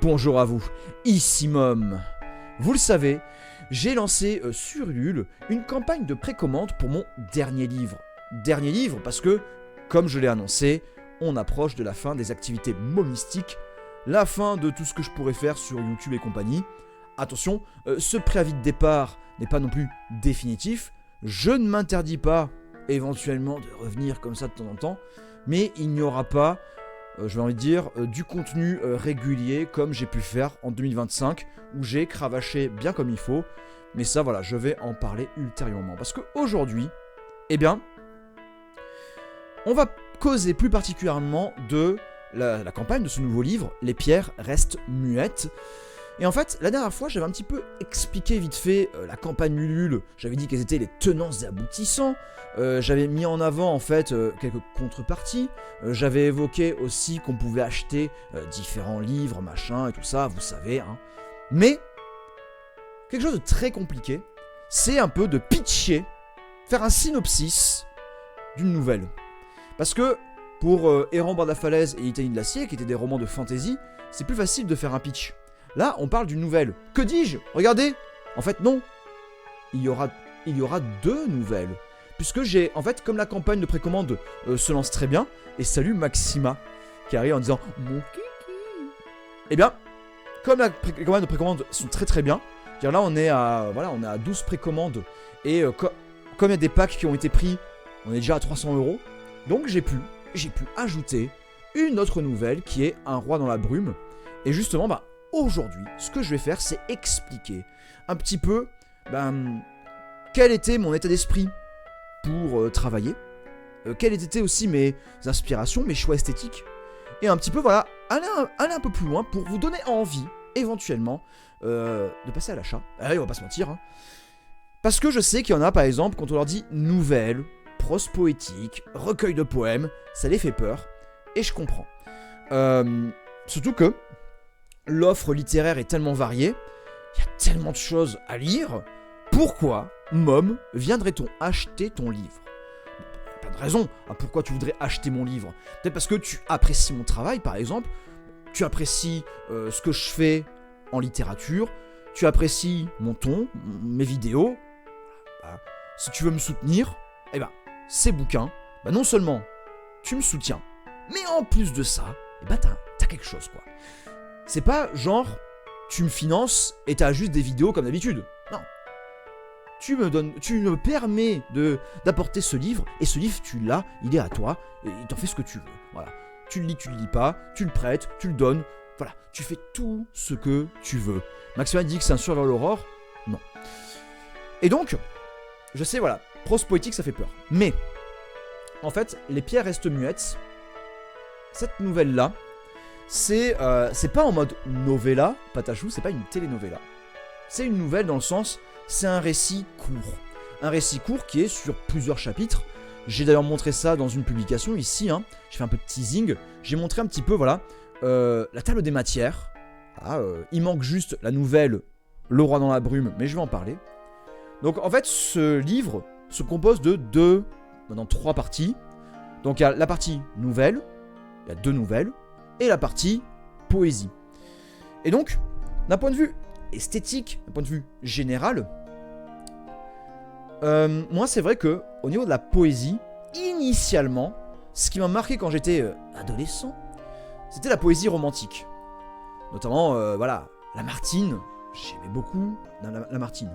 Bonjour à vous, ici Mom. Vous le savez, j'ai lancé sur Ulule une campagne de précommande pour mon dernier livre. Dernier livre parce que, comme je l'ai annoncé, on approche de la fin des activités momistiques, la fin de tout ce que je pourrais faire sur YouTube et compagnie. Attention, ce préavis de départ n'est pas non plus définitif. Je ne m'interdis pas éventuellement de revenir comme ça de temps en temps, mais il n'y aura pas, je vais envie de dire, du contenu régulier comme j'ai pu faire en 2025, où j'ai cravaché bien comme il faut. Mais ça, voilà, je vais en parler ultérieurement. Parce qu'aujourd'hui, eh bien, on va causer plus particulièrement de la campagne de ce nouveau livre, Les pierres restent muettes. Et en fait, la dernière fois, j'avais un petit peu expliqué vite fait la campagne Ulule. J'avais dit quels étaient les tenants et aboutissants. J'avais mis en avant en fait quelques contreparties. J'avais évoqué aussi qu'on pouvait acheter différents livres, machin et tout ça, vous savez. Hein. Mais, quelque chose de très compliqué, c'est un peu de pitcher, faire un synopsis d'une nouvelle. Parce que pour Errant bord de la falaise et Litanie de l'acier, qui étaient des romans de fantasy, c'est plus facile de faire un pitch. Là, on parle d'une nouvelle. Que dis-je ? Regardez ! En fait, non. Il y aura deux nouvelles. Puisque j'ai, en fait, comme la campagne de précommande se lance très bien, et salut Maxima, qui arrive en disant « Mon kiki !» Eh bien, comme la campagne de précommande sont très très bien, là on est à 12 précommandes, et comme il y a des packs qui ont été pris, on est déjà à 300 €, donc j'ai pu ajouter une autre nouvelle qui est Un roi dans la brume, et justement, aujourd'hui, ce que je vais faire, c'est expliquer un petit peu quel était mon état d'esprit pour travailler, quelles étaient aussi mes inspirations, mes choix esthétiques, et un petit peu, voilà, aller un peu plus loin pour vous donner envie, éventuellement, de passer à l'achat. Allez, on va pas se mentir, hein. Parce que je sais qu'il y en a, par exemple, quand on leur dit nouvelle, prose poétique, recueil de poèmes, ça les fait peur, et je comprends. Surtout que l'offre littéraire est tellement variée, il y a tellement de choses à lire, pourquoi, Mom, viendrait-on acheter ton livre ? Pas de raison à pourquoi tu voudrais acheter mon livre. Peut-être parce que tu apprécies mon travail, par exemple, tu apprécies ce que je fais en littérature, tu apprécies mon ton, mes vidéos. Si tu veux me soutenir, ces bouquins, non seulement tu me soutiens, mais en plus de ça, t'as quelque chose, quoi. C'est pas genre, tu me finances et t'as juste des vidéos comme d'habitude. Non. Tu me permets d'apporter ce livre, et ce livre, tu l'as, il est à toi, et t'en fais ce que tu veux. Voilà. Tu le lis, tu le lis pas, tu le prêtes, tu le donnes. Voilà. Tu fais tout ce que tu veux. Maxima dit que c'est un survers vers l'aurore. Non. Et donc, je sais, voilà, prose poétique, ça fait peur. Mais, en fait, Les pierres restent muettes. Cette nouvelle-là, c'est pas en mode novella, patachou, c'est pas une telenovela. C'est une nouvelle dans le sens, c'est un récit court. Un récit court qui est sur plusieurs chapitres. J'ai d'ailleurs montré ça dans une publication ici, hein. J'ai fait un peu de teasing. J'ai montré un petit peu, voilà, la table des matières. Il manque juste la nouvelle Le roi dans la brume, mais je vais en parler. Donc en fait, ce livre se compose de trois parties. Donc il y a la partie nouvelle, il y a deux nouvelles, et la partie poésie. Et donc, d'un point de vue esthétique, d'un point de vue général, moi c'est vrai que au niveau de la poésie, initialement, ce qui m'a marqué quand j'étais adolescent, c'était la poésie romantique. Notamment, Lamartine, j'aimais beaucoup Lamartine.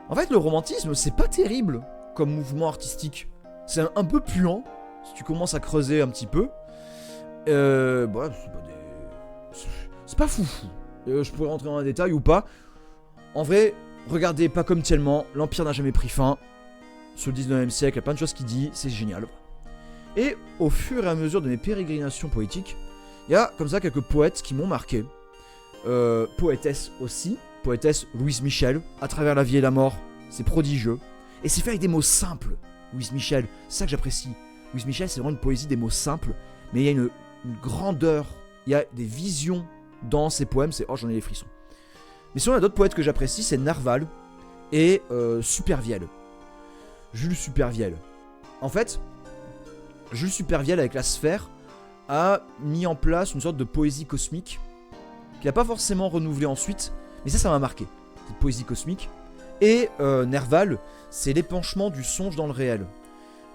En fait, le romantisme, c'est pas terrible comme mouvement artistique. C'est un peu puant, si tu commences à creuser un petit peu. C'est pas foufou. Je pourrais rentrer dans un détail ou pas. En vrai, regardez pas comme tellement, l'Empire n'a jamais pris fin. Sur le 19e siècle, il y a plein de choses qui dit, c'est génial. Et au fur et à mesure de mes pérégrinations poétiques, il y a comme ça quelques poètes qui m'ont marqué. Poétesse aussi, poétesse Louise Michel, À travers la vie et la mort, c'est prodigieux. Et c'est fait avec des mots simples, Louise Michel, c'est ça que j'apprécie. Louise Michel, c'est vraiment une poésie des mots simples, mais il y a une grandeur, il y a des visions dans ses poèmes, j'en ai les frissons. Mais sinon, il y a d'autres poètes que j'apprécie, c'est Nerval et Supervielle. Jules Supervielle. En fait, Jules Supervielle avec la sphère a mis en place une sorte de poésie cosmique qu'il n'a pas forcément renouvelé ensuite, mais ça m'a marqué, cette poésie cosmique. Et Nerval, c'est l'épanchement du songe dans le réel.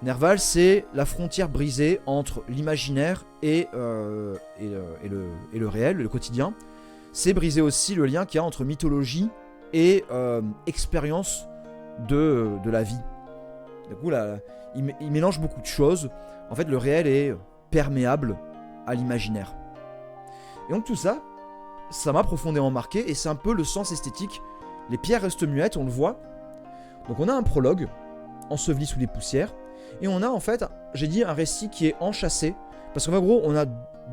Nerval, c'est la frontière brisée entre l'imaginaire et le réel, le quotidien. C'est briser aussi le lien qu'il y a entre mythologie et expérience de la vie. Du coup, là, il mélange beaucoup de choses. En fait, le réel est perméable à l'imaginaire. Et donc tout ça, ça m'a profondément marqué, et c'est un peu le sens esthétique. Les pierres restent muettes, on le voit. Donc on a un prologue, enseveli sous les poussières, et on a en fait, j'ai dit, un récit qui est enchâssé, parce qu'en gros, on a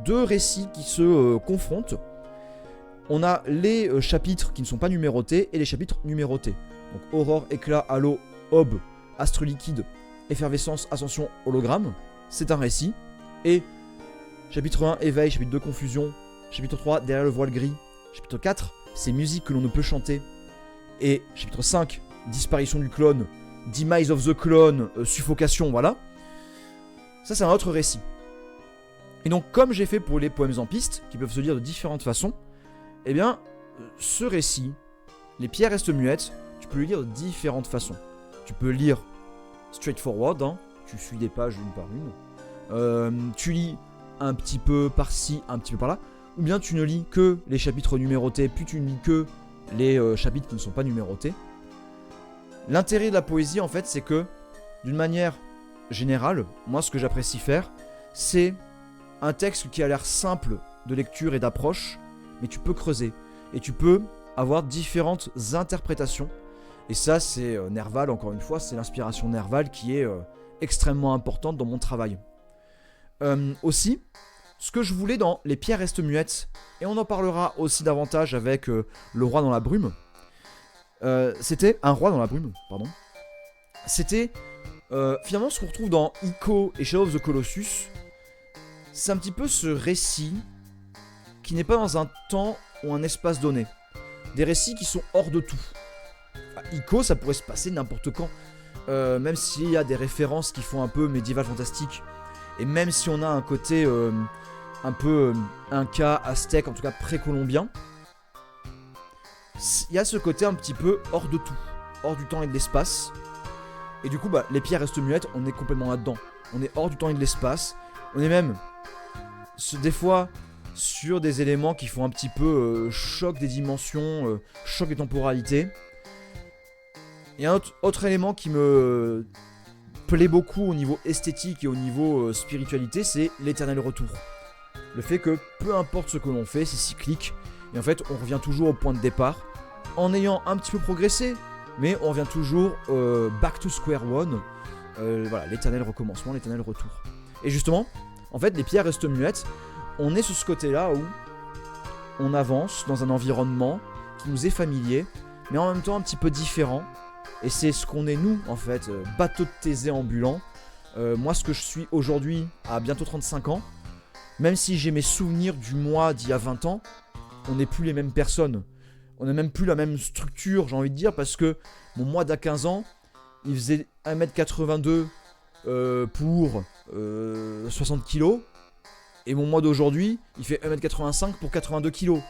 deux récits qui se confrontent. On a les chapitres qui ne sont pas numérotés, et les chapitres numérotés. Donc Aurore, Éclat, Halo, Aube, Astre liquide, Effervescence, Ascension, Hologramme, c'est un récit. Et chapitre 1, Éveil, chapitre 2, Confusion, chapitre 3, Derrière le voile gris, chapitre 4, c'est musique que l'on ne peut chanter, et chapitre 5, Disparition du clone, Demise of the clone, Suffocation, voilà. Ça, c'est un autre récit. Et donc, comme j'ai fait pour les poèmes en piste, qui peuvent se lire de différentes façons, eh bien, ce récit, les pierres restent muettes, tu peux le lire de différentes façons. Tu peux lire straightforward, hein, tu suis des pages une par une. Tu lis un petit peu par-ci, un petit peu par-là, ou bien tu ne lis que les chapitres numérotés, puis tu ne lis que les chapitres qui ne sont pas numérotés. L'intérêt de la poésie, en fait, c'est que, d'une manière générale, moi, ce que j'apprécie faire, c'est un texte qui a l'air simple de lecture et d'approche, mais tu peux creuser, et tu peux avoir différentes interprétations. Et ça, c'est Nerval, encore une fois, c'est l'inspiration Nerval qui est extrêmement importante dans mon travail. Aussi, ce que je voulais dans Les pierres restent muettes, et on en parlera aussi davantage avec Le roi dans la brume, c'était Un roi dans la brume, pardon. C'était finalement ce qu'on retrouve dans Ico et Shadow of the Colossus. C'est un petit peu ce récit qui n'est pas dans un temps ou un espace donné. Des récits qui sont hors de tout. Enfin, Ico, ça pourrait se passer n'importe quand. Même s'il y a des références qui font un peu médiéval fantastique. Et même si on a un côté un peu inca, aztèque, en tout cas précolombien, il y a ce côté un petit peu hors de tout, hors du temps et de l'espace. Et du coup, bah, Les pierres restent muettes, on est complètement là-dedans. On est hors du temps et de l'espace. On est même, des fois, sur des éléments qui font un petit peu choc des dimensions, choc des temporalités. Il y a un autre élément qui me plaît beaucoup au niveau esthétique et au niveau spiritualité, c'est l'éternel retour. Le fait que peu importe ce que l'on fait, c'est cyclique. Et en fait, on revient toujours au point de départ, en ayant un petit peu progressé, mais on revient toujours back to square one. Voilà, l'éternel recommencement, l'éternel retour. Et justement, en fait, Les pierres restent muettes. On est sur ce côté-là où on avance dans un environnement qui nous est familier, mais en même temps un petit peu différent. Et c'est ce qu'on est nous, en fait, bateau de Thésée ambulant. Moi, ce que je suis aujourd'hui, à bientôt 35 ans, même si j'ai mes souvenirs du moi d'il y a 20 ans, on n'est plus les mêmes personnes. On n'a même plus la même structure, j'ai envie de dire, parce que mon moi d'à 15 ans, il faisait 1m82 pour 60 kg. Et mon moi d'aujourd'hui, il fait 1m85 pour 82 kg.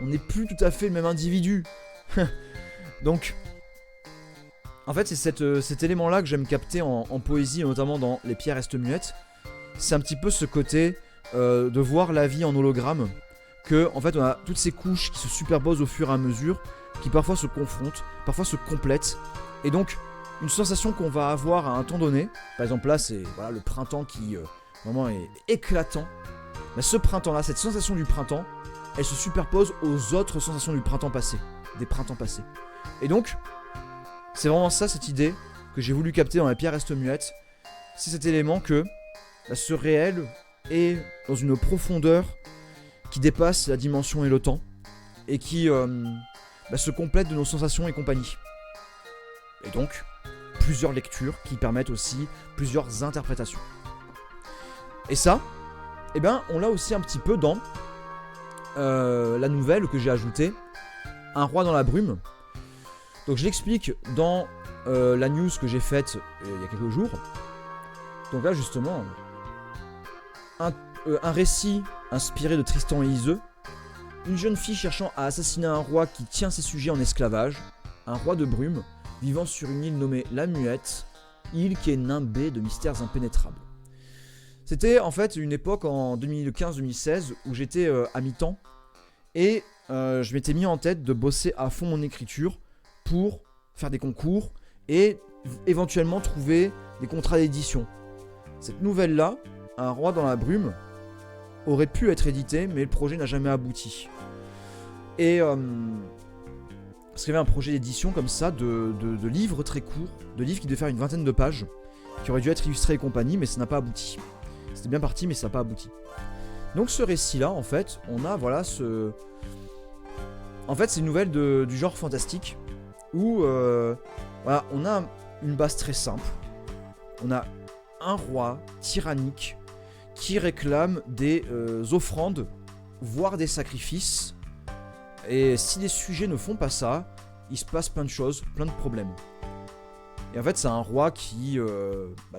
On n'est plus tout à fait le même individu. Donc, en fait, c'est cet élément-là que j'aime capter en poésie, notamment dans Les pierres restent muettes. C'est un petit peu ce côté de voir la vie en hologramme. Que, en fait, on a toutes ces couches qui se superposent au fur et à mesure, qui parfois se confrontent, parfois se complètent. Et donc, une sensation qu'on va avoir à un temps donné, par exemple là, c'est voilà, le printemps qui vraiment est éclatant. Mais ce printemps-là, cette sensation du printemps, elle se superpose aux autres sensations du printemps passé, des printemps passés. Et donc, c'est vraiment ça, cette idée que j'ai voulu capter dans Les pierres restent muettes. C'est cet élément que ce réel est dans une profondeur qui dépasse la dimension et le temps, et qui se complète de nos sensations et compagnie. Et donc, plusieurs lectures qui permettent aussi plusieurs interprétations. Et ça, eh ben, on l'a aussi un petit peu dans la nouvelle que j'ai ajoutée, Un roi dans la brume. Donc je l'explique dans la news que j'ai faite il y a quelques jours. Donc là justement, un récit inspiré de Tristan et Iseult, une jeune fille cherchant à assassiner un roi qui tient ses sujets en esclavage, un roi de brume vivant sur une île nommée la Muette, île qui est nimbée de mystères impénétrables. C'était en fait une époque en 2015-2016 où j'étais à mi-temps et je m'étais mis en tête de bosser à fond mon écriture pour faire des concours et éventuellement trouver des contrats d'édition. Cette nouvelle-là, Un roi dans la brume, aurait pu être éditée, mais le projet n'a jamais abouti. Et parce qu'il y avait un projet d'édition comme ça, de livres très courts, de livres qui devaient faire une vingtaine de pages, qui auraient dû être illustrés et compagnie, mais ça n'a pas abouti. C'était bien parti, mais ça n'a pas abouti. Donc ce récit-là, en fait, on a voilà ce... En fait, c'est une nouvelle du genre fantastique, où voilà, on a une base très simple. On a un roi tyrannique qui réclame des offrandes, voire des sacrifices. Et si les sujets ne font pas ça, il se passe plein de choses, plein de problèmes. Et en fait, c'est un roi qui,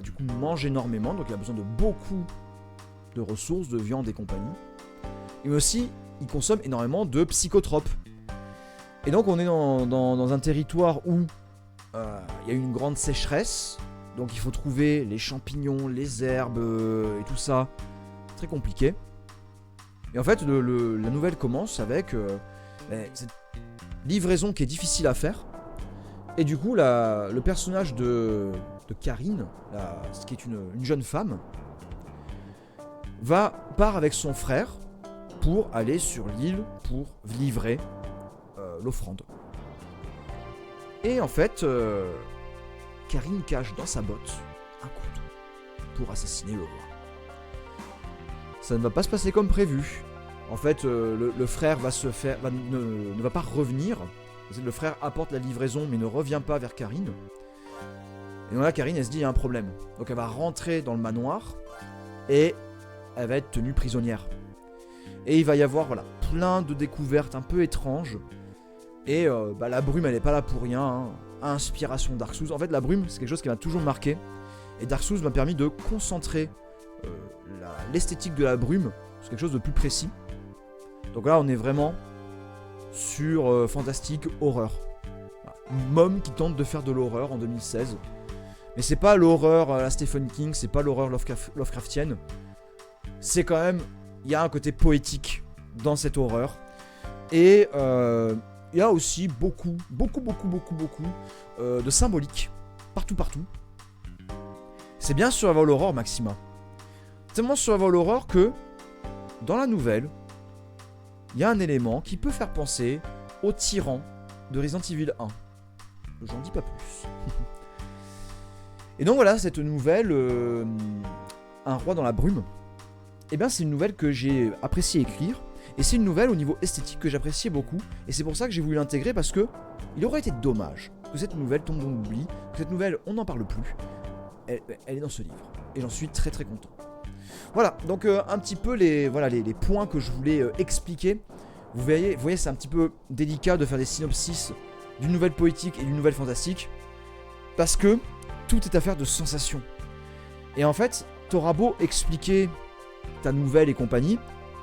du coup, mange énormément, donc il a besoin de beaucoup de ressources, de viande et compagnie. Et aussi, il consomme énormément de psychotropes. Et donc, on est dans un territoire où il y a une grande sécheresse. Donc il faut trouver les champignons, les herbes et tout ça. Très compliqué. Et en fait, la nouvelle commence avec cette livraison qui est difficile à faire. Et du coup, le personnage de Karine, ce qui est une jeune femme, part avec son frère pour aller sur l'île pour livrer l'offrande. Et en fait... Karine cache dans sa botte un couteau pour assassiner le roi. Ça ne va pas se passer comme prévu. En fait, le frère ne va pas revenir. Le frère apporte la livraison mais ne revient pas vers Karine. Et donc là, Karine, elle se dit il y a un problème. Donc elle va rentrer dans le manoir et elle va être tenue prisonnière. Et il va y avoir plein de découvertes un peu étranges. Et la brume, elle n'est pas là pour rien. Hein. Inspiration Dark Souls. En fait, la brume, c'est quelque chose qui m'a toujours marqué. Et Dark Souls m'a permis de concentrer l'esthétique de la brume sur quelque chose de plus précis. Donc là, on est vraiment sur fantastique, horreur. Voilà. Mom qui tente de faire de l'horreur en 2016. Mais c'est pas l'horreur à Stephen King, c'est pas l'horreur Lovecraftienne. C'est quand même... Il y a un côté poétique dans cette horreur. Et... il y a aussi beaucoup de symbolique. Partout. C'est bien Survival Horror, Maxima. Tellement Survival Horror que, dans la nouvelle, il y a un élément qui peut faire penser au tyran de Resident Evil 1. J'en dis pas plus. Et donc voilà, cette nouvelle, Un roi dans la brume, eh bien c'est une nouvelle que j'ai apprécié écrire. Et c'est une nouvelle au niveau esthétique que j'appréciais beaucoup. Et c'est pour ça que j'ai voulu l'intégrer parce que il aurait été dommage que cette nouvelle tombe dans l'oubli. Que cette nouvelle, on n'en parle plus. Elle est dans ce livre. Et j'en suis très très content. Voilà, donc un petit peu les points que je voulais expliquer. Vous voyez, c'est un petit peu délicat de faire des synopsis d'une nouvelle poétique et d'une nouvelle fantastique. Parce que tout est affaire de sensations. Et en fait, t'auras beau expliquer ta nouvelle et compagnie.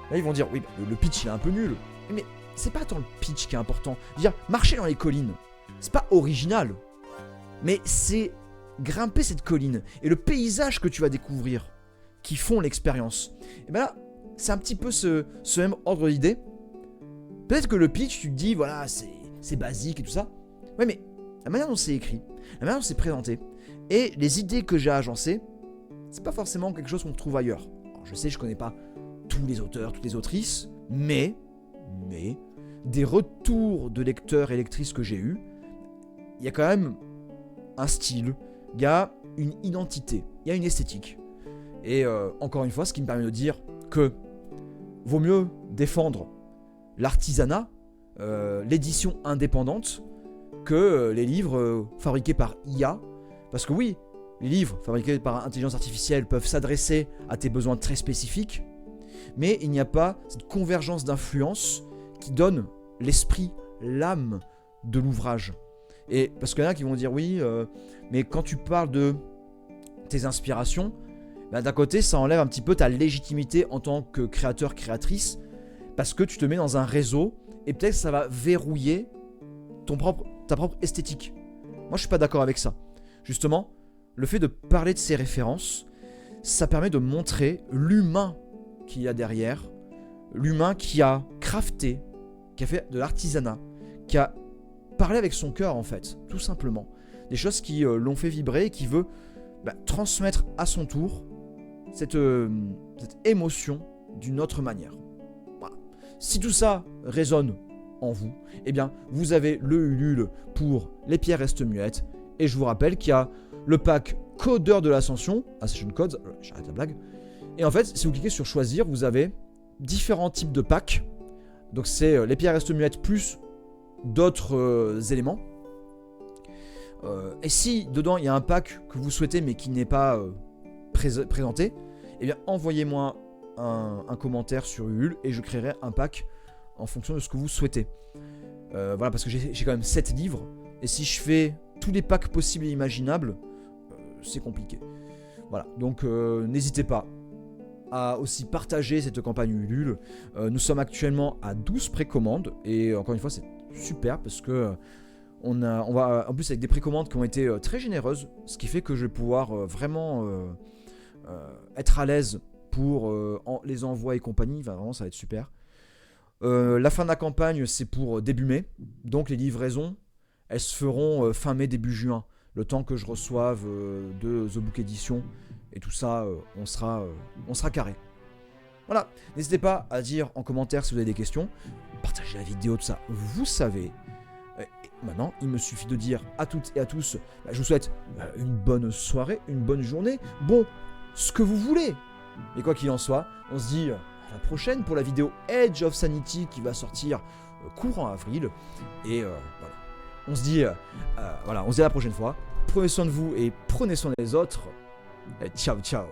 Là, ils vont dire, oui, le pitch, il est un peu nul. Mais c'est pas tant le pitch qui est important. Je veux dire, marcher dans les collines, c'est pas original. Mais c'est grimper cette colline et le paysage que tu vas découvrir qui font l'expérience. Et ben là, c'est un petit peu ce même ordre d'idée. Peut-être que le pitch, tu te dis, voilà, c'est basique et tout ça. Ouais, mais la manière dont c'est écrit, la manière dont c'est présenté, et les idées que j'ai agencées, c'est pas forcément quelque chose qu'on trouve ailleurs. Alors, je sais, je connais pas tous les auteurs, toutes les autrices, mais des retours de lecteurs et lectrices que j'ai eus, il y a quand même un style, il y a une identité, il y a une esthétique. Et encore une fois, ce qui me permet de dire que vaut mieux défendre l'artisanat, l'édition indépendante, que les livres fabriqués par IA. Parce que oui, les livres fabriqués par intelligence artificielle peuvent s'adresser à tes besoins très spécifiques, mais il n'y a pas cette convergence d'influence qui donne l'esprit, l'âme de l'ouvrage. Et parce qu'il y en a qui vont dire oui, mais quand tu parles de tes inspirations, d'un côté ça enlève un petit peu ta légitimité en tant que créateur, créatrice, parce que tu te mets dans un réseau et peut-être que ça va verrouiller ta propre esthétique. Moi, je suis pas d'accord avec ça. Justement, le fait de parler de ces références, ça permet de montrer l'humain qu'il y a derrière, l'humain qui a crafté, qui a fait de l'artisanat, qui a parlé avec son cœur en fait, tout simplement. Des choses qui l'ont fait vibrer et qui veut transmettre à son tour cette émotion d'une autre manière. Voilà. Si tout ça résonne en vous, eh bien vous avez le Ulule pour Les pierres restent muettes, et je vous rappelle qu'il y a le pack Codeur de l'Ascension, Ascension Codes, j'arrête la blague, et en fait si vous cliquez sur choisir, vous avez différents types de packs, donc c'est Les pierres restent muettes plus d'autres éléments, et si dedans il y a un pack que vous souhaitez mais qui n'est pas présenté, eh bien envoyez-moi un commentaire sur Ulule et je créerai un pack en fonction de ce que vous souhaitez. Voilà, parce que j'ai quand même 7 livres, et si je fais tous les packs possibles et imaginables, c'est compliqué. Voilà, donc n'hésitez pas à aussi partager cette campagne Ulule. Nous sommes actuellement à 12 précommandes, et encore une fois c'est super parce que on va en plus avec des précommandes qui ont été très généreuses, ce qui fait que je vais pouvoir vraiment être à l'aise pour les envois et compagnie. Enfin, vraiment ça va être super. La fin de la campagne c'est pour début mai, donc les livraisons elles se feront fin mai début juin, le temps que je reçoive de The Book Edition, et tout ça on sera carré. Voilà, n'hésitez pas à dire en commentaire si vous avez des questions, partagez la vidéo, tout ça, vous savez. Et maintenant il me suffit de dire à toutes et à tous, je vous souhaite une bonne soirée, une bonne journée, bon, ce que vous voulez, et quoi qu'il en soit, on se dit à la prochaine pour la vidéo Edge of Sanity qui va sortir courant avril, et voilà, on se dit à la prochaine fois. Prenez soin de vous et prenez soin des autres. Et ciao ciao.